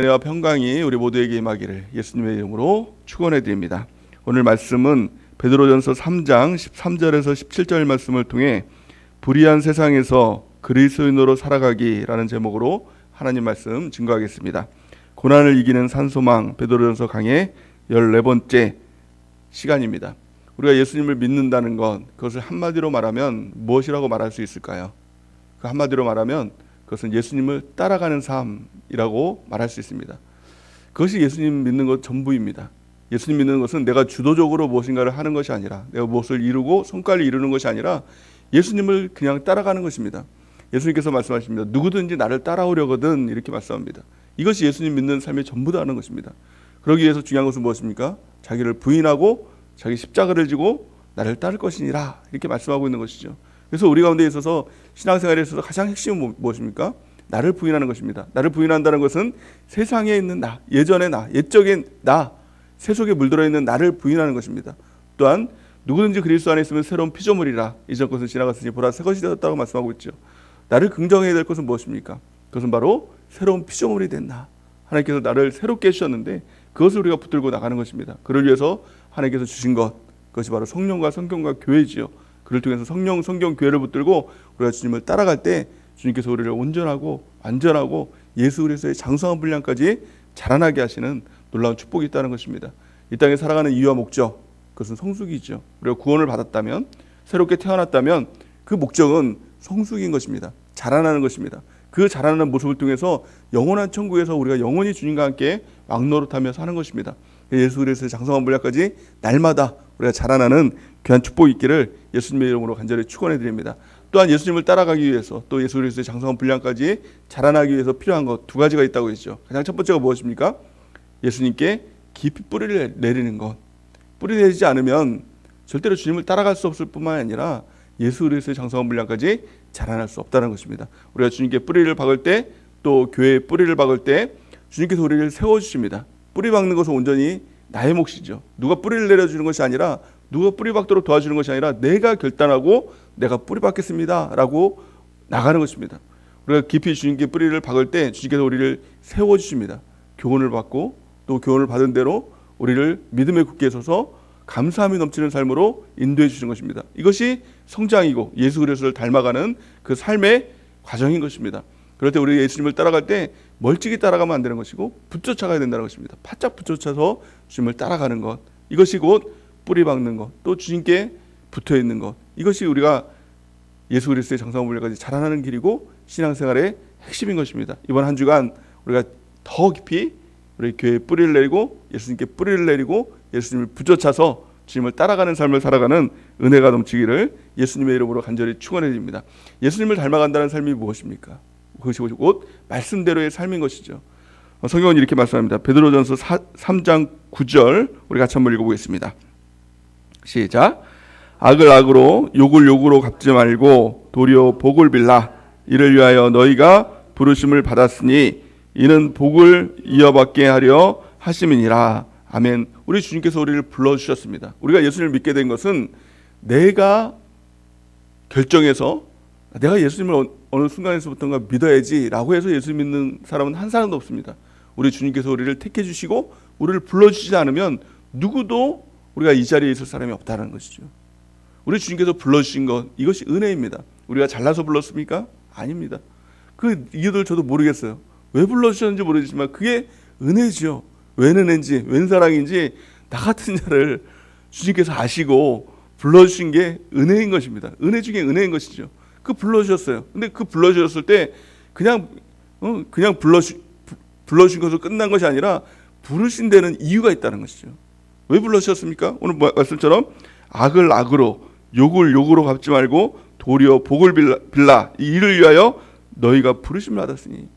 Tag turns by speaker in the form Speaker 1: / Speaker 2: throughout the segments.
Speaker 1: 은혜와 평강이 우리 모두에게 임하기를 예수님의 이름으로 축원해 드립니다. 오늘 말씀은 베드로전서 3장 13절에서 17절 말씀을 통해 불의한 세상에서 그리스도인으로 살아가기라는 제목으로 하나님 말씀 증거하겠습니다. 고난을 이기는 산소망 베드로전서 강의 14번째 시간입니다. 우리가 예수님을 믿는다는 것, 그것을 한마디로 말하면 무엇이라고 말할 수 있을까요? 그 한마디로 말하면 그것은 예수님을 따라가는 삶이라고 말할 수 있습니다. 그것이 예수님 믿는 것 전부입니다. 예수님 믿는 것은 내가 주도적으로 무엇인가를 하는 것이 아니라, 내가 무엇을 이루고 성과를 이루는 것이 아니라 예수님을 그냥 따라가는 것입니다. 예수님께서 말씀하십니다. 누구든지 나를 따라오려거든, 이렇게 말씀합니다. 이것이 예수님 믿는 삶의 전부다는 것입니다. 그러기 위해서 중요한 것은 무엇입니까? 자기를 부인하고 자기 십자가를 지고 나를 따를 것이니라, 이렇게 말씀하고 있는 것이죠. 그래서 우리 가운데 있어서 신앙생활에 있어서 가장 핵심은 무엇입니까? 나를 부인하는 것입니다. 나를 부인한다는 것은 세상에 있는 나, 예전의 나, 옛적의 나, 세속에 물들어 있는 나를 부인하는 것입니다. 또한 누구든지 그리스도 안에 있으면 새로운 피조물이라, 이전 것은 지나갔으니 보라 새 것이 되었다고 말씀하고 있죠. 나를 긍정해야 될 것은 무엇입니까? 그것은 바로 새로운 피조물이 된 나. 하나님께서 나를 새롭게 해주셨는데 그것을 우리가 붙들고 나가는 것입니다. 그를 위해서 하나님께서 주신 것, 그것이 바로 성령과 성경과 교회지요. 그를 통해서 성령, 성경, 교회를 붙들고 우리가 주님을 따라갈 때 주님께서 우리를 온전하고 완전하고 예수 그리스도의 장성한 분량까지 자라나게 하시는 놀라운 축복이 있다는 것입니다. 이 땅에 살아가는 이유와 목적, 그것은 성숙이죠. 우리가 구원을 받았다면, 새롭게 태어났다면 그 목적은 성숙인 것입니다. 자라나는 것입니다. 그 자라나는 모습을 통해서 영원한 천국에서 우리가 영원히 주님과 함께 왕노릇하며 사는 것입니다. 예수 그리스도의 장성한 분량까지 날마다 우리가 자라나는 귀한 축복이 있기를 예수님의 이름으로 간절히 축원해 드립니다. 또한 예수님을 따라가기 위해서 또 예수 그리스도의 장성한 분량까지 자라나기 위해서 필요한 것 두 가지가 있다고 했죠. 가장 첫 번째가 무엇입니까? 예수님께 깊이 뿌리를 내리는 것. 뿌리 내리지 않으면 절대로 주님을 따라갈 수 없을 뿐만 아니라 예수 그리스도의 장성한 분량까지 자라날 수 없다는 것입니다. 우리가 주님께 뿌리를 박을 때, 또 교회에 뿌리를 박을 때 주님께서 우리를 세워주십니다. 뿌리 박는 것은 온전히 나의 몫이죠. 누가 뿌리를 내려주는 것이 아니라, 누가 뿌리 박도록 도와주는 것이 아니라 내가 결단하고 내가 뿌리 박겠습니다 라고 나가는 것입니다. 우리가 깊이 주님께 뿌리를 박을 때 주님께서 우리를 세워주십니다. 교훈을 받고 또 교훈을 받은 대로 우리를 믿음에 굳게 서서 감사함이 넘치는 삶으로 인도해 주시는 것입니다. 이것이 성장이고 예수 그리스도를 닮아가는 그 삶의 과정인 것입니다. 그럴 때 우리 예수님을 따라갈 때 멀찍이 따라가면 안 되는 것이고 붙여쳐가야 된다는 것입니다. 바짝 붙여쳐서 주님을 따라가는 것, 이것이 곧 뿌리 박는 것, 또 주님께 붙어 있는 것, 이것이 우리가 예수 그리스도의 장성한 분량까지 자라나는 길이고 신앙생활의 핵심인 것입니다. 이번 한 주간 우리가 더 깊이 우리 교회에 뿌리를 내리고 예수님께 뿌리를 내리고 예수님을 붙여차서 주님을 따라가는 삶을 살아가는 은혜가 넘치기를 예수님의 이름으로 간절히 축원해 드립니다. 예수님을 닮아간다는 삶이 무엇입니까? 그것이 곧 말씀대로의 삶인 것이죠. 성경은 이렇게 말씀합니다. 베드로전서 3장 9절 우리 같이 한번 읽어보겠습니다. 시작. 악을 악으로 욕을 욕으로 갚지 말고 도리어 복을 빌라. 이를 위하여 너희가 부르심을 받았으니 이는 복을 이어받게 하려 하심이니라. 아멘. 우리 주님께서 우리를 불러주셨습니다. 우리가 예수님을 믿게 된 것은 내가 결정해서 내가 예수님을 어느 순간에서부터가 믿어야지 라고 해서 예수 믿는 사람은 한 사람도 없습니다. 우리 주님께서 우리를 택해 주시고 우리를 불러주시지 않으면 누구도 우리가 이 자리에 있을 사람이 없다는 것이죠. 우리 주님께서 불러주신 것, 이것이 은혜입니다. 우리가 잘나서 불렀습니까? 아닙니다. 그 이유들 저도 모르겠어요. 왜 불러주셨는지 모르겠지만 그게 은혜죠. 웬 은혜인지 웬 사랑인지 나 같은 자를 주님께서 아시고 불러주신 게 은혜인 것입니다. 은혜 중에 은혜인 것이죠. 그 불러주셨어요. 근데 그 불러주셨을 때 그냥 불러주신 것으로 끝난 것이 아니라 부르신 데는 이유가 있다는 것이죠. 왜 불러주셨습니까? 오늘 말씀처럼 악을 악으로 욕을 욕으로 갚지 말고 도리어 복을 빌라. 이 일을 위하여 너희가 부르심을 받았으니.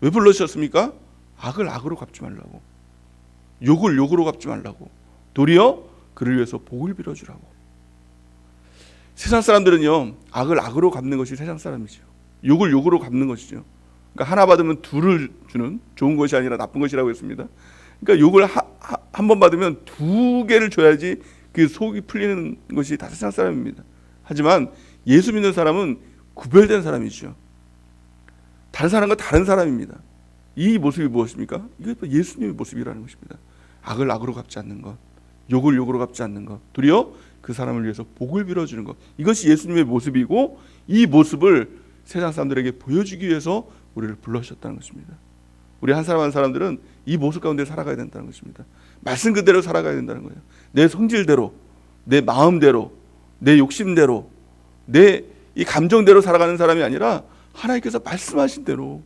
Speaker 1: 왜 불러주셨습니까? 악을 악으로 갚지 말라고, 욕을 욕으로 갚지 말라고, 도리어 그를 위해서 복을 빌어주라고. 세상 사람들은요, 악을 악으로 갚는 것이 세상 사람이죠. 욕을 욕으로 갚는 것이죠. 그러니까 하나 받으면 둘을 주는, 좋은 것이 아니라 나쁜 것이라고 했습니다. 그러니까 욕을 한 번 받으면 두 개를 줘야지 그 속이 풀리는 것이 다 세상 사람입니다. 하지만 예수 믿는 사람은 구별된 사람이죠. 다른 사람과 다른 사람입니다. 이 모습이 무엇입니까? 이게 예수님의 모습이라는 것입니다. 악을 악으로 갚지 않는 것, 욕을 욕으로 갚지 않는 것, 도리어 그 사람을 위해서 복을 빌어주는 것, 이것이 예수님의 모습이고, 이 모습을 세상 사람들에게 보여주기 위해서 우리를 불러주셨다는 것입니다. 우리 한 사람 한 사람들은 이 모습 가운데 살아가야 된다는 것입니다. 말씀 그대로 살아가야 된다는 거예요. 내 성질대로, 내 마음대로, 내 욕심대로, 내 이 감정대로 살아가는 사람이 아니라 하나님께서 말씀하신 대로.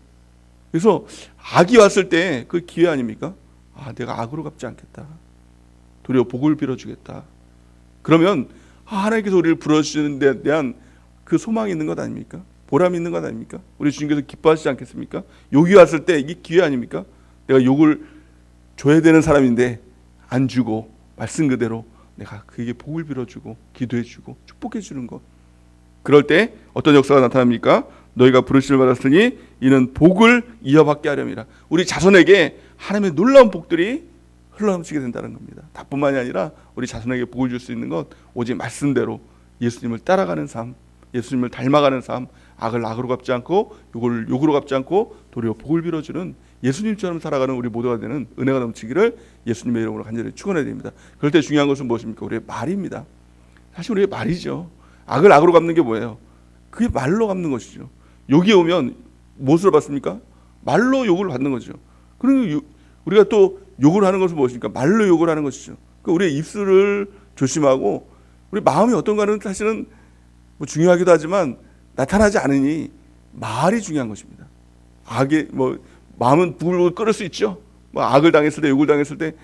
Speaker 1: 그래서 악이 왔을 때 그 기회 아닙니까? 내가 악으로 갚지 않겠다, 도리어 복을 빌어주겠다. 그러면 하나님께서 우리를 불러주시는 데 대한 그 소망이 있는 것 아닙니까? 보람이 있는 것 아닙니까? 우리 주님께서 기뻐하시지 않겠습니까? 욕이 왔을 때 이게 기회 아닙니까? 내가 욕을 줘야 되는 사람인데 안 주고 말씀 그대로 내가 그에게 복을 빌어주고 기도해주고 축복해주는 것. 그럴 때 어떤 역사가 나타납니까? 너희가 부르심을 받았으니 이는 복을 이어받게 하렴이라. 우리 자손에게 하나님의 놀라운 복들이 흘러넘치게 된다는 겁니다. 다뿐만이 아니라 우리 자손에게 복을 줄 수 있는 것, 오직 말씀대로 예수님을 따라가는 삶, 예수님을 닮아가는 삶, 악을 악으로 갚지 않고 욕을 욕으로 갚지 않고 도리어 복을 빌어주는 예수님처럼 살아가는 우리 모두가 되는 은혜가 넘치기를 예수님의 이름으로 간절히 축원해야 됩니다. 그럴 때 중요한 것은 무엇입니까? 우리의 말입니다. 사실 우리의 말이죠. 악을 악으로 갚는 게 뭐예요? 그게 말로 갚는 것이죠. 욕이 오면 무엇으로 받습니까? 말로 욕을 받는 거죠. 그리고 우리가 또 욕을 하는 것은 무엇입니까? 말로 욕을 하는 것이죠. 그러니까 우리의 입술을 조심하고 우리 마음이 어떤가는 사실은 뭐 중요하기도 하지만 나타나지 않으니 말이 중요한 것입니다. 악의 마음은 불을 끓을 수 있죠. 악을 당했을 때, 욕을 당했을 때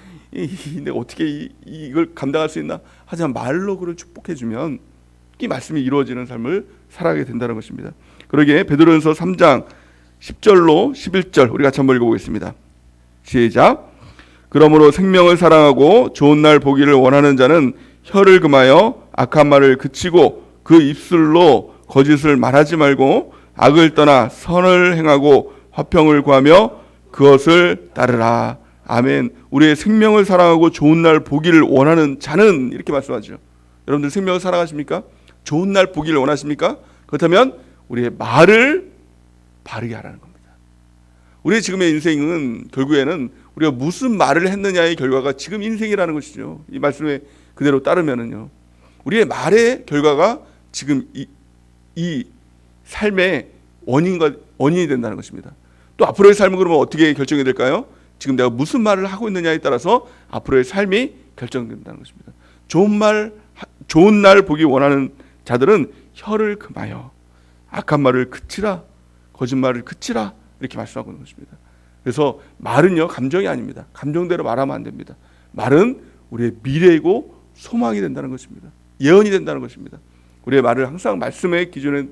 Speaker 1: 내가 어떻게 이걸 감당할 수 있나? 하지만 말로 그를 축복해주면 이 말씀이 이루어지는 삶을 살아가게 된다는 것입니다. 그러기에 베드로전서 3장 10절로 11절 우리 같이 한번 읽어보겠습니다. 시작. 그러므로 생명을 사랑하고 좋은 날 보기를 원하는 자는 혀를 금하여 악한 말을 그치고 그 입술로 거짓을 말하지 말고 악을 떠나 선을 행하고 화평을 구하며 그것을 따르라. 아멘. 우리의 생명을 사랑하고 좋은 날 보기를 원하는 자는, 이렇게 말씀하죠. 여러분들 생명을 사랑하십니까? 좋은 날 보기를 원하십니까? 그렇다면 우리의 말을 바르게 하라는 겁니다. 우리의 지금의 인생은 결국에는 우리가 무슨 말을 했느냐의 결과가 지금 인생이라는 것이죠. 이 말씀에 그대로 따르면은요, 우리의 말의 결과가 지금 이 삶의 원인이 된다는 것입니다. 또 앞으로의 삶은 그러면 어떻게 결정이 될까요? 지금 내가 무슨 말을 하고 있느냐에 따라서 앞으로의 삶이 결정된다는 것입니다. 좋은 날 보기 원하는 자들은 혀를 금하여 악한 말을 그치라, 거짓말을 그치라, 이렇게 말씀하고 있는 것입니다. 그래서 말은요, 감정이 아닙니다. 감정대로 말하면 안 됩니다. 말은 우리의 미래이고 소망이 된다는 것입니다. 예언이 된다는 것입니다. 우리의 말을 항상 말씀의 기준에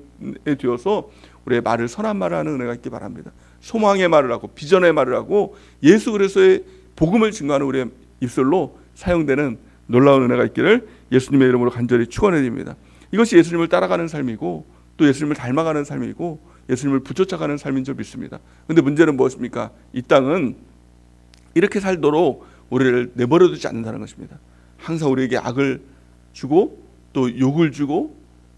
Speaker 1: 두어서 우리의 말을 선한 말을 하는 은혜가 있기 바랍니다. 소망의 말을 하고 비전의 말을 하고 예수 그리스도의 복음을 증거하는 우리의 입술로 사용되는 놀라운 은혜가 있기를 예수님의 이름으로 간절히 축원해 드립니다. 이것이 예수님을 따라가는 삶이고 또 예수님을 닮아가는 삶이고 예수님을 부쫓아가는 삶인 줄 믿습니다. 그런데 문제는 무엇입니까? 이 땅은 이렇게 살도록 우리를 내버려 두지 않는다는 것입니다. 항상 우리에게 악을 주고 또 욕을 주고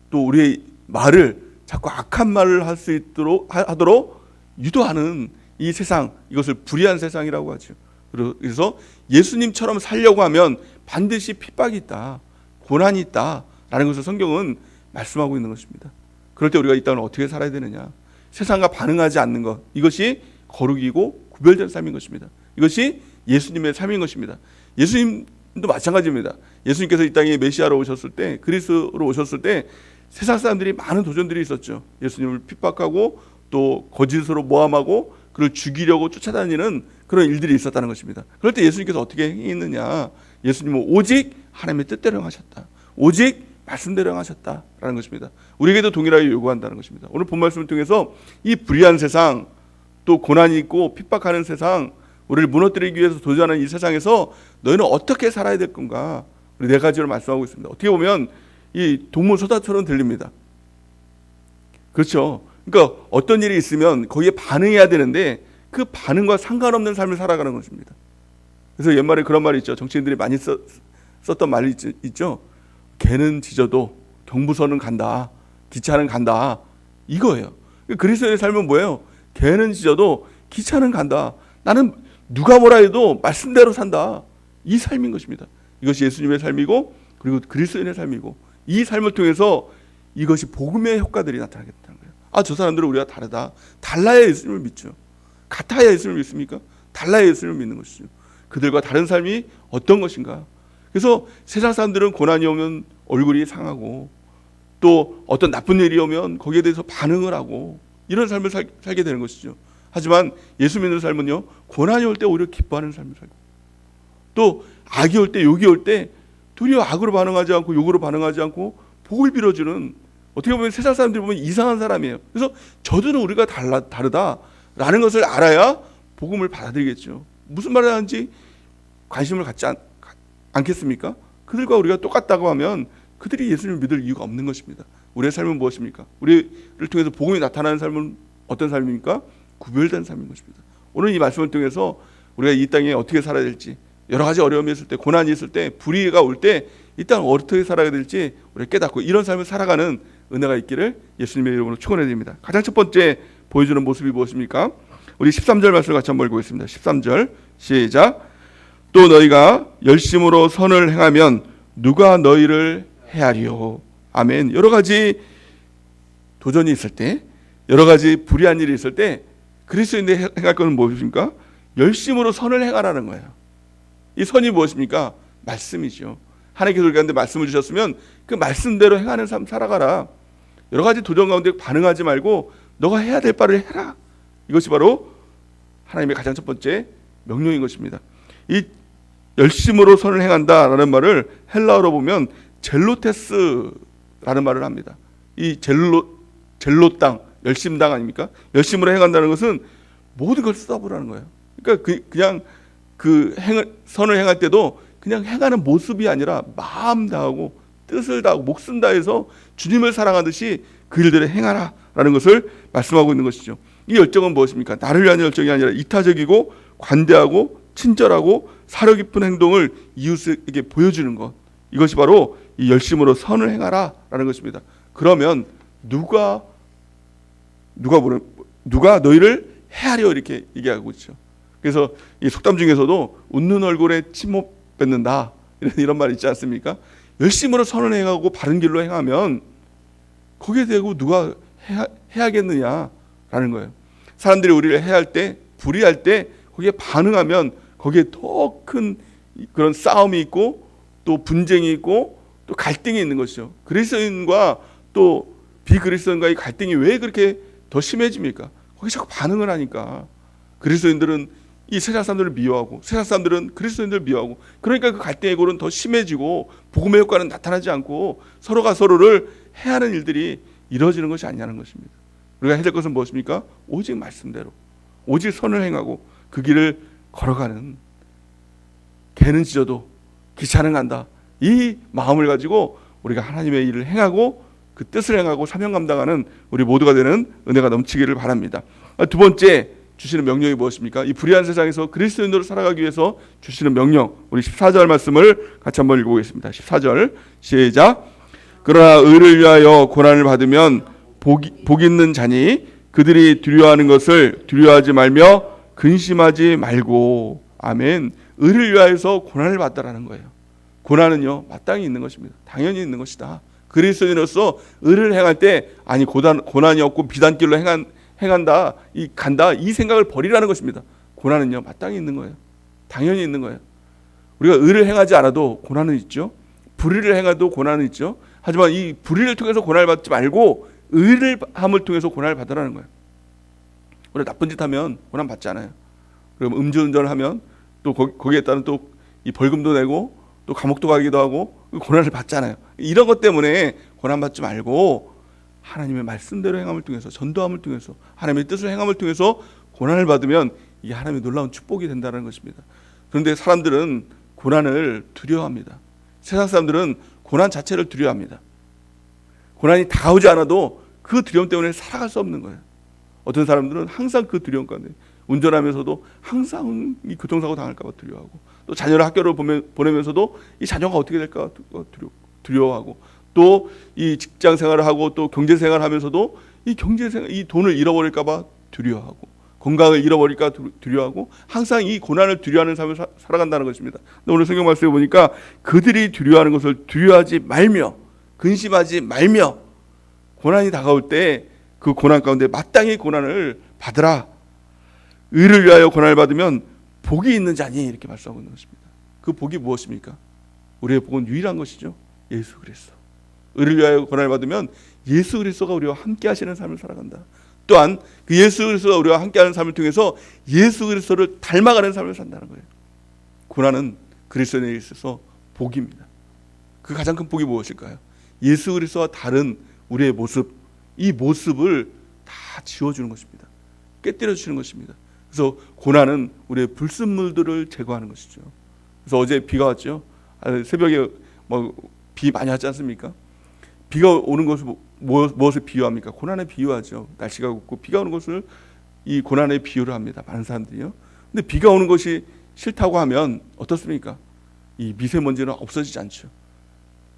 Speaker 1: 또 우리의 말을 자꾸 악한 말을 할 수 있도록 하도록 유도하는 이 세상, 이것을 불의한 세상이라고 하죠. 그래서 예수님처럼 살려고 하면 반드시 핍박이 있다, 고난이 있다라는 것을 성경은 말씀하고 있는 것입니다. 그럴 때 우리가 이 땅을 어떻게 살아야 되느냐? 세상과 반응하지 않는 것, 이것이 거룩이고 구별된 삶인 것입니다. 이것이 예수님의 삶인 것입니다. 예수님도 마찬가지입니다. 예수님께서 이 땅에 메시아로 오셨을 때, 그리스도로 오셨을 때 세상 사람들이 많은 도전들이 있었죠. 예수님을 핍박하고 또 거짓으로 모함하고 그를 죽이려고 쫓아다니는 그런 일들이 있었다는 것입니다. 그럴 때 예수님께서 어떻게 행했느냐? 예수님은 오직 하나님의 뜻대로 행하셨다, 오직 말씀대로 행하셨다라는 것입니다. 우리에게도 동일하게 요구한다는 것입니다. 오늘 본 말씀을 통해서 이 불의한 세상, 또 고난이 있고 핍박하는 세상, 우리를 무너뜨리기 위해서 도전하는 이 세상에서 너희는 어떻게 살아야 될 건가? 우리 네 가지로 말씀하고 있습니다. 어떻게 보면 이 동문서답처럼 들립니다. 그렇죠. 그러니까 어떤 일이 있으면 거기에 반응해야 되는데 그 반응과 상관없는 삶을 살아가는 것입니다. 그래서 옛말에 그런 말이 있죠. 정치인들이 많이 썼던 말이 있죠. 개는 짖어도 경부선은 간다, 기차는 간다, 이거예요. 그리스도의 삶은 뭐예요? 개는 짖어도 기차는 간다. 나는 누가 뭐라 해도 말씀대로 산다. 이 삶인 것입니다. 이것이 예수님의 삶이고 그리고 그리스도인의 삶이고 이 삶을 통해서 이것이 복음의 효과들이 나타나겠다는 거예요. 아, 저 사람들은 우리가 다르다. 달라야 예수님을 믿죠. 같아야 예수님을 믿습니까? 달라야 예수님을 믿는 것이죠. 그들과 다른 삶이 어떤 것인가. 그래서 세상 사람들은 고난이 오면 얼굴이 상하고 또 어떤 나쁜 일이 오면 거기에 대해서 반응을 하고 이런 삶을 살게 되는 것이죠. 하지만 예수 믿는 삶은요, 고난이 올 때 오히려 기뻐하는 삶을 살고 또 악이 올 때, 욕이 올 때 도리어 악으로 반응하지 않고 욕으로 반응하지 않고 복을 빌어주는, 어떻게 보면 세상 사람들이 보면 이상한 사람이에요. 그래서 저들은 우리가 다르다라는 것을 알아야 복음을 받아들이겠죠. 무슨 말을 하는지 관심을 갖지 않겠습니까? 그들과 우리가 똑같다고 하면 그들이 예수님을 믿을 이유가 없는 것입니다. 우리의 삶은 무엇입니까? 우리를 통해서 복음이 나타나는 삶은 어떤 삶입니까? 구별된 삶인 것입니다. 오늘 이 말씀을 통해서 우리가 이 땅에 어떻게 살아야 될지, 여러 가지 어려움이 있을 때, 고난이 있을 때, 불의가 올 때 이 땅 어떻게 살아야 될지 우리가 깨닫고 이런 삶을 살아가는 은혜가 있기를 예수님의 이름으로 축원해 드립니다. 가장 첫 번째 보여주는 모습이 무엇입니까? 우리 13절 말씀을 같이 한번 읽겠습니다. 13절 시작. 또 너희가 열심으로 선을 행하면 누가 너희를 해하리요. 아멘. 여러 가지 도전이 있을 때, 여러 가지 불의한 일이 있을 때 그리스도인들이 행할 것은 무엇입니까? 열심으로 선을 행하라는 거예요. 이 선이 무엇입니까? 말씀이죠. 하나님께서 우리한테 말씀을 주셨으면 그 말씀대로 행하는 삶 살아가라. 여러 가지 도전 가운데 반응하지 말고 너가 해야 될 바를 해라. 이것이 바로 하나님의 가장 첫 번째 명령인 것입니다. 이 열심으로 선을 행한다라는 말을 헬라어로 보면 젤로테스라는 말을 합니다. 이 젤로 땅, 열심 땅 아닙니까? 열심으로 행한다는 것은 모든 걸 쏟아부으라는 거예요. 그러니까 그냥 선을 행할 때도 그냥 행하는 모습이 아니라 마음 다하고 뜻을 다하고 목숨 다해서 주님을 사랑하듯이 그 일들을 행하라라는 것을 말씀하고 있는 것이죠. 이 열정은 무엇입니까? 나를 위한 열정이 아니라 이타적이고 관대하고 친절하고 사려 깊은 행동을 이웃에게 보여주는 것. 이것이 바로 이 열심으로 선을 행하라라는 것입니다. 그러면 누가 너희를 해하려 이렇게 얘기하고 있죠. 그래서 이 속담 중에서도 웃는 얼굴에 침 못 뱉는다 이런 말 있지 않습니까? 열심으로 선을 행하고 바른 길로 행하면 거기에 대고 누가 해야겠느냐라는 거예요. 사람들이 우리를 해할 때, 불의할 때 거기에 반응하면 거기에 더 큰 그런 싸움이 있고 또 분쟁이 있고 또 갈등이 있는 것이죠. 그리스도인과 또 비그리스도인과의 갈등이 왜 그렇게 더 심해집니까? 거기 자꾸 반응을 하니까. 그리스도인들은 이 세상 사람들을 미워하고 세상 사람들은 그리스도인들을 미워하고, 그러니까 그 갈등의 골은 더 심해지고 복음의 효과는 나타나지 않고 서로가 서로를 해하는 일들이 이루어지는 것이 아니냐는 것입니다. 우리가 해야 될 것은 무엇입니까? 오직 말씀대로 오직 선을 행하고 그 길을 걸어가는, 개는 짖어도 기차는 간다, 이 마음을 가지고 우리가 하나님의 일을 행하고 그 뜻을 행하고 사명 감당하는 우리 모두가 되는 은혜가 넘치기를 바랍니다. 두 번째 주시는 명령이 무엇입니까? 이 불의한 세상에서 그리스도인으로 살아가기 위해서 주시는 명령, 우리 14절 말씀을 같이 한번 읽어보겠습니다. 14절 시작. 그러나 의를 위하여 고난을 받으면 복 있는 자니 그들이 두려워하는 것을 두려워하지 말며 근심하지 말고. 아멘. 의를 위하여서 고난을 받다라는 거예요. 고난은요 마땅히 있는 것입니다. 당연히 있는 것이다. 그리스도인으로서 의를 행할 때 아니 고난이 없고 비단길로 행한다, 간다, 이 생각을 버리라는 것입니다. 고난은요 마땅히 있는 거예요. 당연히 있는 거예요. 우리가 의를 행하지 않아도 고난은 있죠. 불의를 행해도 고난은 있죠. 하지만 이 불의를 통해서 고난을 받지 말고 의를 함을 통해서 고난을 받으라는 거예요. 우리 나쁜 짓 하면 고난 받지 않아요. 그럼 음주운전을 하면 또 거기에 따른 또 이 벌금도 내고 또 감옥도 가기도 하고 고난을 받잖아요. 이런 것 때문에 고난 받지 말고 하나님의 말씀대로 행함을 통해서, 전도함을 통해서, 하나님의 뜻을 행함을 통해서 고난을 받으면 이게 하나님의 놀라운 축복이 된다는 것입니다. 그런데 사람들은 고난을 두려워합니다. 세상 사람들은 고난 자체를 두려워합니다. 고난이 다가오지 않아도 그 두려움 때문에 살아갈 수 없는 거예요. 어떤 사람들은 항상 그 두려움 가운데, 운전하면서도 항상 이 교통사고 당할까 봐 두려워하고, 또 자녀를 학교를 보내면서도 이 자녀가 어떻게 될까 두려워하고, 또 이 직장 생활을 하고 또 경제 생활을 하면서도 이 돈을 잃어버릴까 봐 두려워하고, 건강을 잃어버릴까 두려워하고 항상 이 고난을 두려워하는 삶을 살아간다는 것입니다. 근데 오늘 성경 말씀에 보니까 그들이 두려워하는 것을 두려워하지 말며 근심하지 말며 고난이 다가올 때 그 고난 가운데 마땅히 고난을 받으라. 의를 위하여 고난을 받으면 복이 있는 자니 이렇게 말씀하고 있는 것입니다. 그 복이 무엇입니까? 우리의 복은 유일한 것이죠. 예수 그리스도. 의를 위하여 고난을 받으면 예수 그리스도가 우리와 함께 하시는 삶을 살아간다. 또한 그 예수 그리스도가 우리와 함께하는 삶을 통해서 예수 그리스도를 닮아가는 삶을 산다는 거예요. 고난은 그리스도인에 있어서 복입니다. 그 가장 큰 복이 무엇일까요? 예수 그리스도와 다른 우리의 모습, 이 모습을 다 지워주는 것입니다. 깨뜨려 주시는 것입니다. 그래서 고난은 우리의 불순물들을 제거하는 것이죠. 그래서 어제 비가 왔죠. 새벽에 비 많이 왔지 않습니까? 비가 오는 것을 무엇을 비유합니까? 고난에 비유하죠. 날씨가 굽고 비가 오는 것을 이 고난에 비유를 합니다. 많은 사람들이요. 근데 비가 오는 것이 싫다고 하면 어떻습니까? 이 미세먼지는 없어지지 않죠.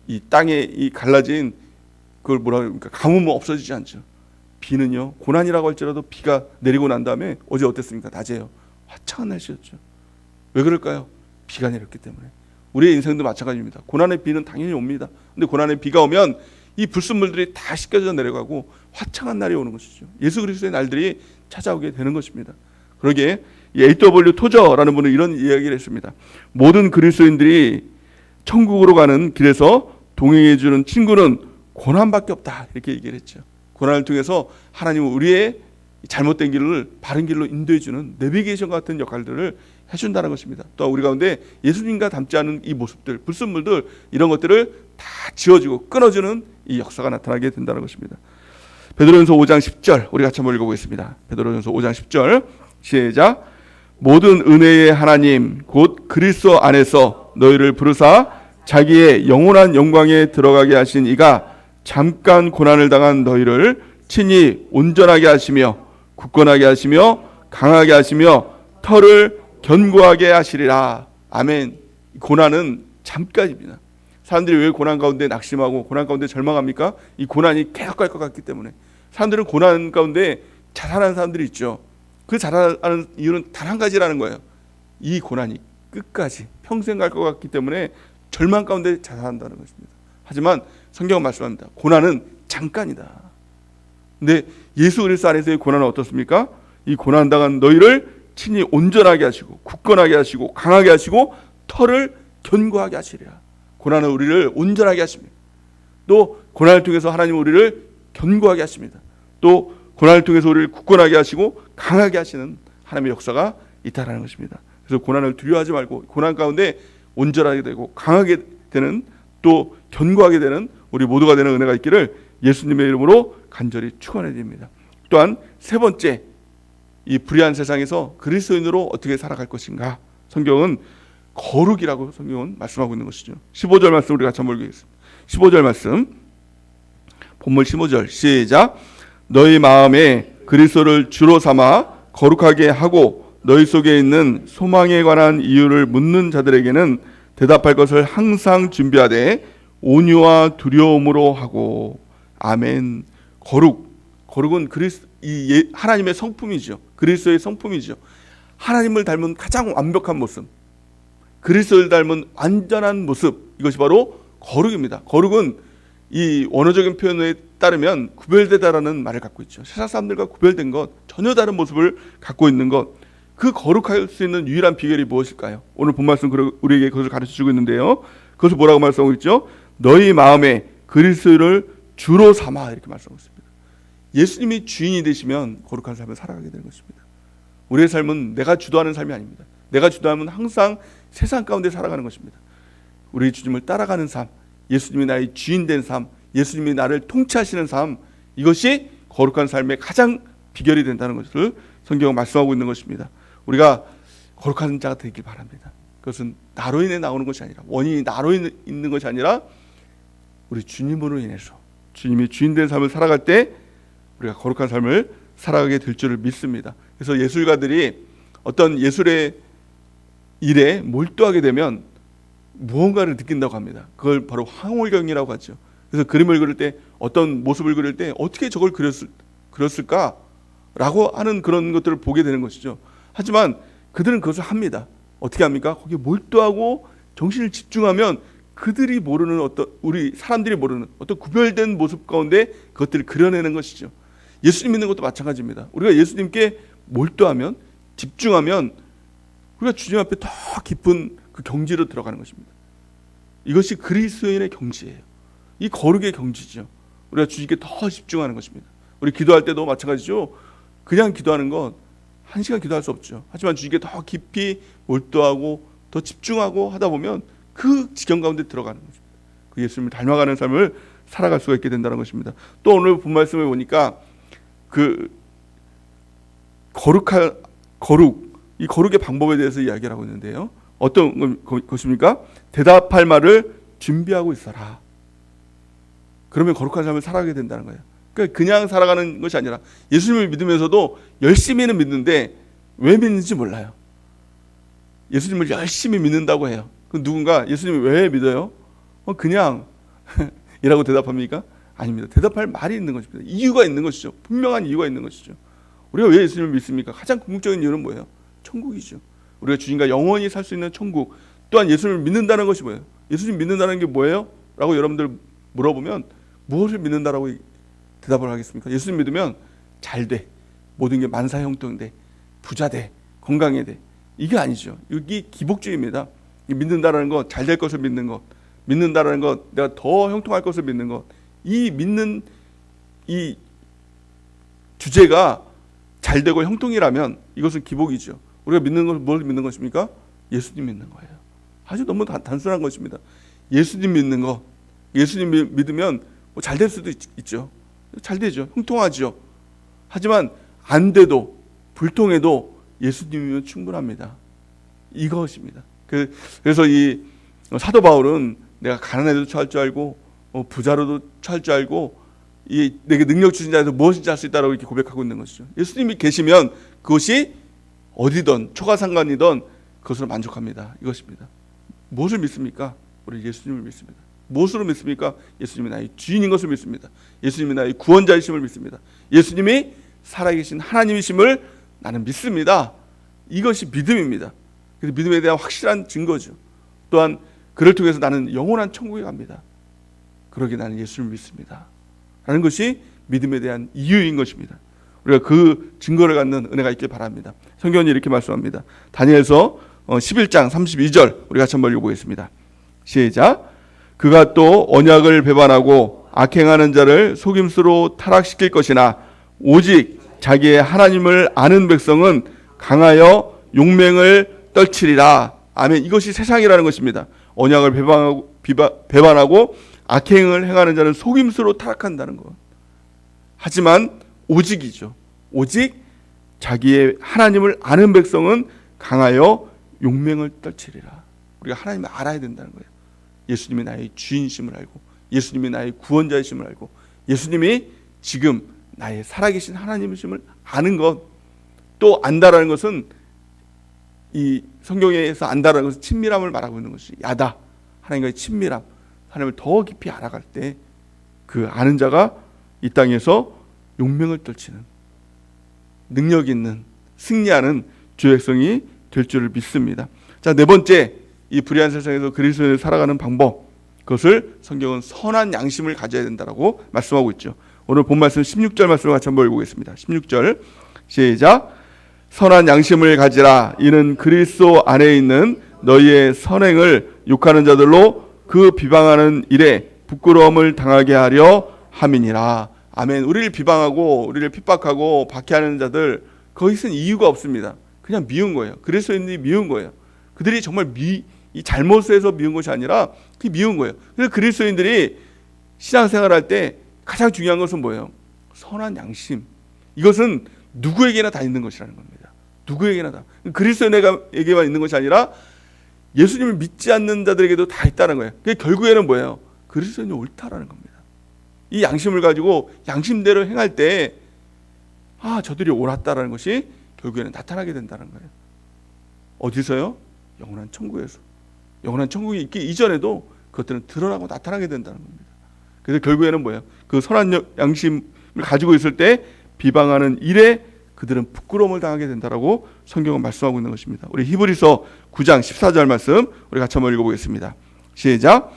Speaker 1: 이 땅에 이 갈라진 그걸 뭐라 그럽니까? 가뭄은 없어지지 않죠. 비는요, 고난이라고 할지라도 비가 내리고 난 다음에 어제 어땠습니까? 낮에요. 화창한 날씨였죠. 왜 그럴까요? 비가 내렸기 때문에. 우리의 인생도 마찬가지입니다. 고난의 비는 당연히 옵니다. 근데 고난의 비가 오면 이 불순물들이 다 씻겨져 내려가고 화창한 날이 오는 것이죠. 예수 그리스도의 날들이 찾아오게 되는 것입니다. 그러기에 A.W. 토저라는 분은 이런 이야기를 했습니다. 모든 그리스도인들이 천국으로 가는 길에서 동행해 주는 친구는 고난밖에 없다. 이렇게 얘기를 했죠. 고난을 통해서 하나님은 우리의 잘못된 길을 바른 길로 인도해 주는 내비게이션 같은 역할들을 해준다는 것입니다. 또 우리 가운데 예수님과 닮지 않은 이 모습들, 불순물들 이런 것들을 다 지워주고 끊어주는 이 역사가 나타나게 된다는 것입니다. 베드로전서 5장 10절 우리 같이 한번 읽어보겠습니다. 베드로전서 5장 10절 시작. 모든 은혜의 하나님 곧 그리스도 안에서 너희를 부르사 자기의 영원한 영광에 들어가게 하신 이가 잠깐 고난을 당한 너희를 친히 온전하게 하시며 굳건하게 하시며 강하게 하시며 털을 견고하게 하시리라. 아멘. 고난은 잠깐입니다. 사람들이 왜 고난 가운데 낙심하고 고난 가운데 절망합니까? 이 고난이 계속 갈 것 같기 때문에. 사람들은 고난 가운데 자살하는 사람들이 있죠. 그 자살하는 이유는 단 한 가지라는 거예요. 이 고난이 끝까지 평생 갈 것 같기 때문에 절망 가운데 자살한다는 것입니다. 하지만 성경은 말씀합니다. 고난은 잠깐이다. 근데 예수 그리스도 안에서의 고난은 어떻습니까? 이 고난 당한 너희를 친히 온전하게 하시고 굳건하게 하시고 강하게 하시고 털을 견고하게 하시리라. 고난은 우리를 온전하게 하십니다. 또 고난을 통해서 하나님은 우리를 견고하게 하십니다. 또 고난을 통해서 우리를 굳건하게 하시고 강하게 하시는 하나님의 역사가 있다라는 것입니다. 그래서 고난을 두려워하지 말고 고난 가운데 온전하게 되고 강하게 되는 또 견고하게 되는 우리 모두가 되는 은혜가 있기를 예수님의 이름으로 간절히 축원해 드립니다. 또한 세 번째, 이 불의한 세상에서 그리스도인으로 어떻게 살아갈 것인가? 성경은 거룩이라고 성경은 말씀하고 있는 것이죠. 15절 말씀 우리 같이 한번 읽겠습니다. 15절 말씀 본문 15절 시작. 너희 마음에 그리스도를 주로 삼아 거룩하게 하고 너희 속에 있는 소망에 관한 이유를 묻는 자들에게는 대답할 것을 항상 준비하되 온유와 두려움으로 하고. 아멘. 거룩은 하나님의 성품이죠. 그리스도의 성품이죠. 하나님을 닮은 가장 완벽한 모습, 그리스도를 닮은 완전한 모습, 이것이 바로 거룩입니다. 거룩은 이 원어적인 표현에 따르면 구별되다라는 말을 갖고 있죠. 세상 사람들과 구별된 것, 전혀 다른 모습을 갖고 있는 것, 그 거룩할 수 있는 유일한 비결이 무엇일까요? 오늘 본 말씀 우리에게 그것을 가르쳐주고 있는데요. 그것을 뭐라고 말씀하고 있죠? 너희 마음에 그리스도를 주로 삼아 이렇게 말씀하고 있습니다. 예수님이 주인이 되시면 거룩한 삶을 살아가게 되는 것입니다. 우리의 삶은 내가 주도하는 삶이 아닙니다. 내가 주도하면 항상 세상 가운데 살아가는 것입니다. 우리 주님을 따라가는 삶, 예수님이 나의 주인 된 삶, 예수님이 나를 통치하시는 삶, 이것이 거룩한 삶의 가장 비결이 된다는 것을 성경은 말씀하고 있는 것입니다. 우리가 거룩한 자가 되길 바랍니다. 그것은 나로 인해 나오는 것이 아니라, 원인이 나로 있는 것이 아니라 우리 주님으로 인해서 주님이 주인 된 삶을 살아갈 때 우리가 거룩한 삶을 살아가게 될 줄을 믿습니다. 그래서 예술가들이 어떤 예술의 일에 몰두하게 되면 무언가를 느낀다고 합니다. 그걸 바로 황홀경이라고 하죠. 그래서 그림을 그릴 때, 어떤 모습을 그릴 때 어떻게 저걸 그렸을까라고 라고 하는 그런 것들을 보게 되는 것이죠. 하지만 그들은 그것을 합니다. 어떻게 합니까? 거기에 몰두하고 정신을 집중하면 그들이 모르는 어떤, 우리 사람들이 모르는 어떤 구별된 모습 가운데 그것들을 그려내는 것이죠. 예수님 믿는 것도 마찬가지입니다. 우리가 예수님께 몰두하면, 집중하면 우리가 주님 앞에 더 깊은 그 경지로 들어가는 것입니다. 이것이 그리스도인의 경지예요. 이 거룩의 경지죠. 우리가 주님께 더 집중하는 것입니다. 우리 기도할 때도 마찬가지죠. 그냥 기도하는 건 1시간 기도할 수 없죠. 하지만 주님께 더 깊이 몰두하고 더 집중하고 하다 보면 그 지경 가운데 들어가는 것입니다. 그 예수님을 닮아가는 삶을 살아갈 수가 있게 된다는 것입니다. 또 오늘 본 말씀을 보니까 그 이 거룩의 방법에 대해서 이야기를 하고 있는데요. 어떤 것입니까? 대답할 말을 준비하고 있어라. 그러면 거룩한 삶을 살아가게 된다는 거예요. 그러니까 그냥 살아가는 것이 아니라 예수님을 믿으면서도 열심히는 믿는데 왜 믿는지 몰라요. 예수님을 열심히 믿는다고 해요. 그럼 누군가 예수님을 왜 믿어요? 그냥 이라고 대답합니까? 아닙니다. 대답할 말이 있는 것입니다. 이유가 있는 것이죠. 분명한 이유가 있는 것이죠. 우리가 왜 예수님을 믿습니까? 가장 궁극적인 이유는 뭐예요? 천국이죠. 우리가 주님과 영원히 살 수 있는 천국. 또한 예수님을 믿는다는 것이 뭐예요? 예수님 믿는다는 게 뭐예요? 라고 여러분들 물어보면 무엇을 믿는다라고 대답을 하겠습니까? 예수님 믿으면 잘 돼. 모든 게 만사형통돼. 부자 돼. 건강해 돼. 이게 아니죠. 이게 기복주의입니다. 믿는다라는 것, 잘 될 것을 믿는 것, 믿는다라는 것, 내가 더 형통할 것을 믿는 것. 이 믿는 이 주제가 잘 되고 형통이라면 이것은 기복이죠. 우리가 믿는 것은 뭘 믿는 것입니까? 예수님 믿는 거예요. 아주 너무 단순한 것입니다. 예수님 믿는 것. 예수님 믿으면 뭐 잘 될 수도 있죠. 잘 되죠. 형통하죠. 하지만 안 돼도 불통해도 예수님이면 충분합니다. 이것입니다. 그래서 이 사도 바울은 내가 가난해도 처할 줄 알고 부자로도 처할 줄 알고 내게 능력 주신 자에서 무엇인지 할 수 있다라고 이렇게 고백하고 있는 것이죠. 예수님이 계시면 그것이 어디든 초가상관이든 그것으로 만족합니다. 이것입니다. 무엇을 믿습니까? 우리 예수님을 믿습니다. 무엇으로 믿습니까? 예수님이 나의 주인인 것을 믿습니다. 예수님이 나의 구원자이심을 믿습니다. 예수님이 살아계신 하나님이심을 나는 믿습니다. 이것이 믿음입니다. 그래서 믿음에 대한 확실한 증거죠. 또한 그를 통해서 나는 영원한 천국에 갑니다. 그러기에 나는 예수님을 믿습니다. 라는 것이 믿음에 대한 이유인 것입니다. 우리가 그 증거를 갖는 은혜가 있길 바랍니다. 성경이 이렇게 말씀합니다. 다니엘서 11장 32절 우리 같이 한번 읽어보겠습니다. 시작. 그가 또 언약을 배반하고 악행하는 자를 속임수로 타락시킬 것이나 오직 자기의 하나님을 아는 백성은 강하여 용맹을 떨치리라. 아멘. 이것이 세상이라는 것입니다. 언약을 배반하고 악행을 행하는 자는 속임수로 타락한다는 것. 하지만 오직이죠. 오직 자기의 하나님을 아는 백성은 강하여 용맹을 떨치리라. 우리가 하나님을 알아야 된다는 거예요. 예수님이 나의 주인심을 알고 예수님이 나의 구원자이심을 알고 예수님이 지금 나의 살아계신 하나님이심을 아는 것. 또 안다라는 것은 이 성경에서 안다라는 것은 친밀함을 말하고 있는 것이 야다. 하나님과의 친밀함. 하나님을 더 깊이 알아갈 때 그 아는 자가 이 땅에서 용맹을 떨치는 능력 있는 승리하는 주의 백성이 될 줄을 믿습니다. 자, 네 번째, 이 불의한 세상에서 그리스도인을 살아가는 방법, 그것을 성경은 선한 양심을 가져야 된다라고 말씀하고 있죠. 오늘 본 말씀 16절 말씀을 같이 한번 읽어보겠습니다. 16절 시작. 선한 양심을 가지라. 이는 그리스도 안에 있는 너희의 선행을 욕하는 자들로 그 비방하는 일에 부끄러움을 당하게 하려 함이니라. 아멘. 우리를 비방하고 우리를 핍박하고 박해하는 자들, 거기서는 이유가 없습니다. 그냥 미운 거예요. 그리스도인들이 미운 거예요. 그들이 정말 이 잘못해서 미운 것이 아니라 그게 미운 거예요. 그래서 그리스도인들이 신앙생활할 때 가장 중요한 것은 뭐예요? 선한 양심. 이것은 누구에게나 다 있는 것이라는 겁니다. 누구에게나 다. 그리스도인에게만 있는 것이 아니라 예수님을 믿지 않는 자들에게도 다 있다는 거예요. 그게 결국에는 뭐예요? 그리스도인이 옳다라는 겁니다. 이 양심을 가지고 양심대로 행할 때 저들이 옳았다라는 것이 결국에는 나타나게 된다는 거예요. 어디서요? 영원한 천국에서. 영원한 천국이 있기 이전에도 그것들은 드러나고 나타나게 된다는 겁니다. 그래서 결국에는 뭐예요? 그 선한 양심을 가지고 있을 때 비방하는 일에 그들은 부끄러움을 당하게 된다라고 성경은 말씀하고 있는 것입니다. 우리 히브리서 9장 14절 말씀 우리 같이 한번 읽어보겠습니다. 시작.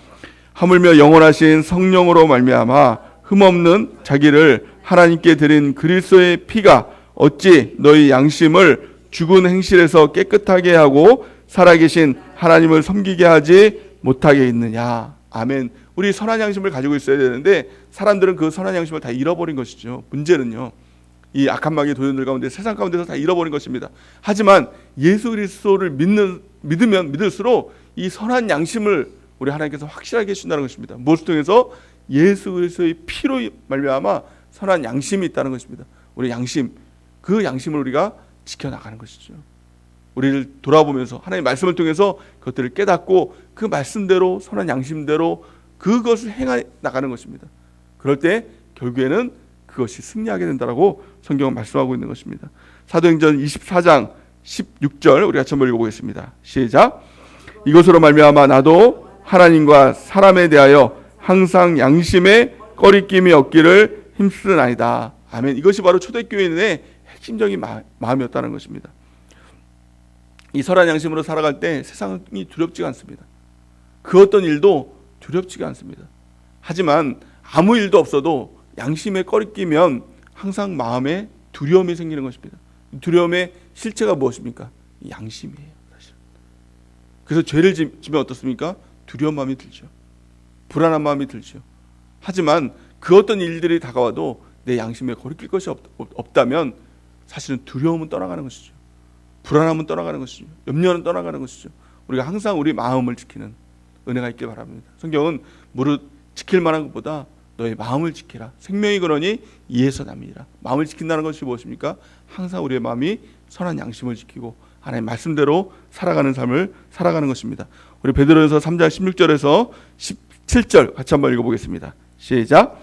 Speaker 1: 하물며 영원하신 성령으로 말미암아 흠없는 자기를 하나님께 드린 그리스도의 피가 어찌 너희 양심을 죽은 행실에서 깨끗하게 하고 살아계신 하나님을 섬기게 하지 못하게 있느냐. 아멘. 우리 선한 양심을 가지고 있어야 되는데 사람들은 그 선한 양심을 다 잃어버린 것이죠. 문제는요, 이 악한 마귀의 도전들 가운데 세상 가운데서 다 잃어버린 것입니다. 하지만 예수 그리스도를 믿으면 믿을수록 이 선한 양심을 우리 하나님께서 확실하게 해주신다는 것입니다. 무엇을 통해서? 예수 그리스도의 피로 말미암아 선한 양심이 있다는 것입니다. 우리 양심, 그 양심을 우리가 지켜나가는 것이죠. 우리를 돌아보면서 하나님의 말씀을 통해서 그것들을 깨닫고 그 말씀대로 선한 양심대로 그것을 행해 나가는 것입니다. 그럴 때 결국에는 그것이 승리하게 된다라고 성경은 말씀하고 있는 것입니다. 사도행전 24장 16절 우리 같이 한번 읽어보겠습니다. 시작. 이것으로 말미암아 나도 하나님과 사람에 대하여 항상 양심에 꺼리낌이 없기를 힘쓰나이다. 아멘. 이것이 바로 초대교회의 핵심적인 마음이었다는 것입니다. 이 선한 양심으로 살아갈 때 세상이 두렵지가 않습니다. 그 어떤 일도 두렵지가 않습니다. 하지만 아무 일도 없어도 양심에 꺼리끼면 항상 마음에 두려움이 생기는 것입니다. 두려움의 실체가 무엇입니까? 양심이에요. 사실. 그래서 죄를 지면 어떻습니까? 두려운 마음이 들죠. 불안한 마음이 들죠. 하지만 그 어떤 일들이 다가와도 내 양심에 거리낄 것이 없다면 사실은 두려움은 떠나가는 것이죠. 불안함은 떠나가는 것이죠. 염려는 떠나가는 것이죠. 우리가 항상 우리 마음을 지키는 은혜가 있길 바랍니다. 성경은 무릇 지킬 만한 것보다 너의 마음을 지키라. 생명이 그러니 이에서 남이라. 마음을 지킨다는 것이 무엇입니까? 항상 우리의 마음이 선한 양심을 지키고 하나님의 말씀대로 살아가는 삶을 살아가는 것입니다. 우리 베드로전서 3장 16절에서 17절 같이 한번 읽어보겠습니다. 시작.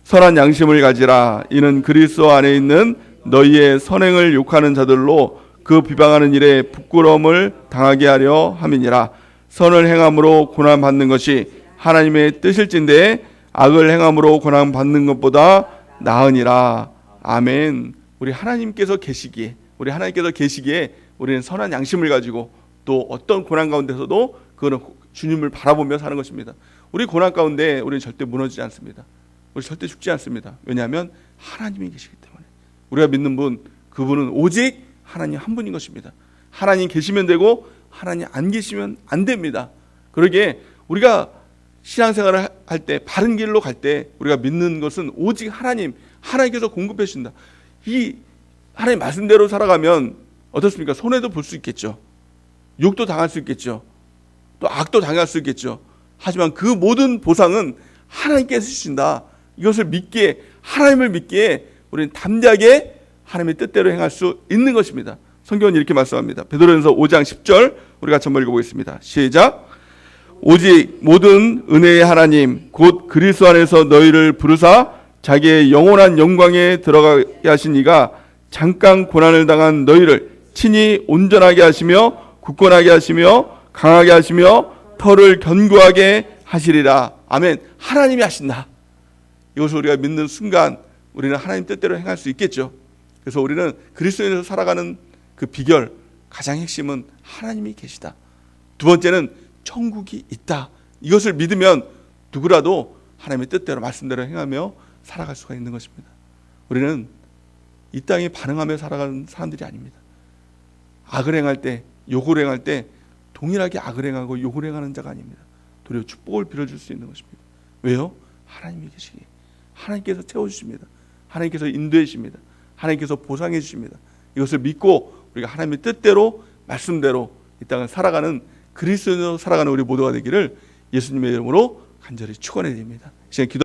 Speaker 1: 선한 양심을 가지라. 이는 그리스도 안에 있는 너희의 선행을 욕하는 자들로 그 비방하는 일에 부끄러움을 당하게 하려 함이니라. 선을 행함으로 고난 받는 것이 하나님의 뜻일진데 악을 행함으로 고난 받는 것보다 나으니라. 아멘. 우리 하나님께서 계시기에 우리는 선한 양심을 가지고 또 어떤 고난 가운데서도 그거는 주님을 바라보며 사는 것입니다. 우리 고난 가운데 우리는 절대 무너지지 않습니다. 우리 절대 죽지 않습니다. 왜냐하면 하나님이 계시기 때문에. 우리가 믿는 분, 그분은 오직 하나님 한 분인 것입니다. 하나님 계시면 되고 하나님 안 계시면 안 됩니다. 그러기에 우리가 신앙생활을 할 때, 바른 길로 갈 때 우리가 믿는 것은 오직 하나님께서 공급해 주신다. 이 하나님 말씀대로 살아가면 어떻습니까? 손해도 볼 수 있겠죠. 욕도 당할 수 있겠죠. 또 악도 당할 수 있겠죠. 하지만 그 모든 보상은 하나님께서 주신다. 이것을 믿기에, 하나님을 믿기에 우리는 담대하게 하나님의 뜻대로 행할 수 있는 것입니다. 성경은 이렇게 말씀합니다. 베드로전서 5장 10절 우리 같이 한번 읽어보겠습니다. 시작. 오직 모든 은혜의 하나님 곧 그리스도 안에서 너희를 부르사 자기의 영원한 영광에 들어가게 하신 이가 잠깐 고난을 당한 너희를 친히 온전하게 하시며 굳건하게 하시며 강하게 하시며 터를 견고하게 하시리라. 아멘. 하나님이 하신다. 이것을 우리가 믿는 순간 우리는 하나님 뜻대로 행할 수 있겠죠. 그래서 우리는 그리스도인으로 살아가는 그 비결, 가장 핵심은 하나님이 계시다. 두 번째는 천국이 있다. 이것을 믿으면 누구라도 하나님의 뜻대로 말씀대로 행하며 살아갈 수가 있는 것입니다. 우리는 이 땅에 반응하며 살아가는 사람들이 아닙니다. 악을 행할 때, 욕을 행할 때 동일하게 악을 행하고 욕을 행하는 자가 아닙니다. 도리어 축복을 빌어줄 수 있는 것입니다. 왜요? 하나님이 계시기에. 하나님께서 채워주십니다. 하나님께서 인도해 주십니다. 하나님께서 보상해 주십니다. 이것을 믿고 우리가 하나님의 뜻대로 말씀대로 이 땅을 살아가는 그리스도인으로 살아가는 우리 모두가 되기를 예수님의 이름으로 간절히 축원해 드립니다. 시간 기도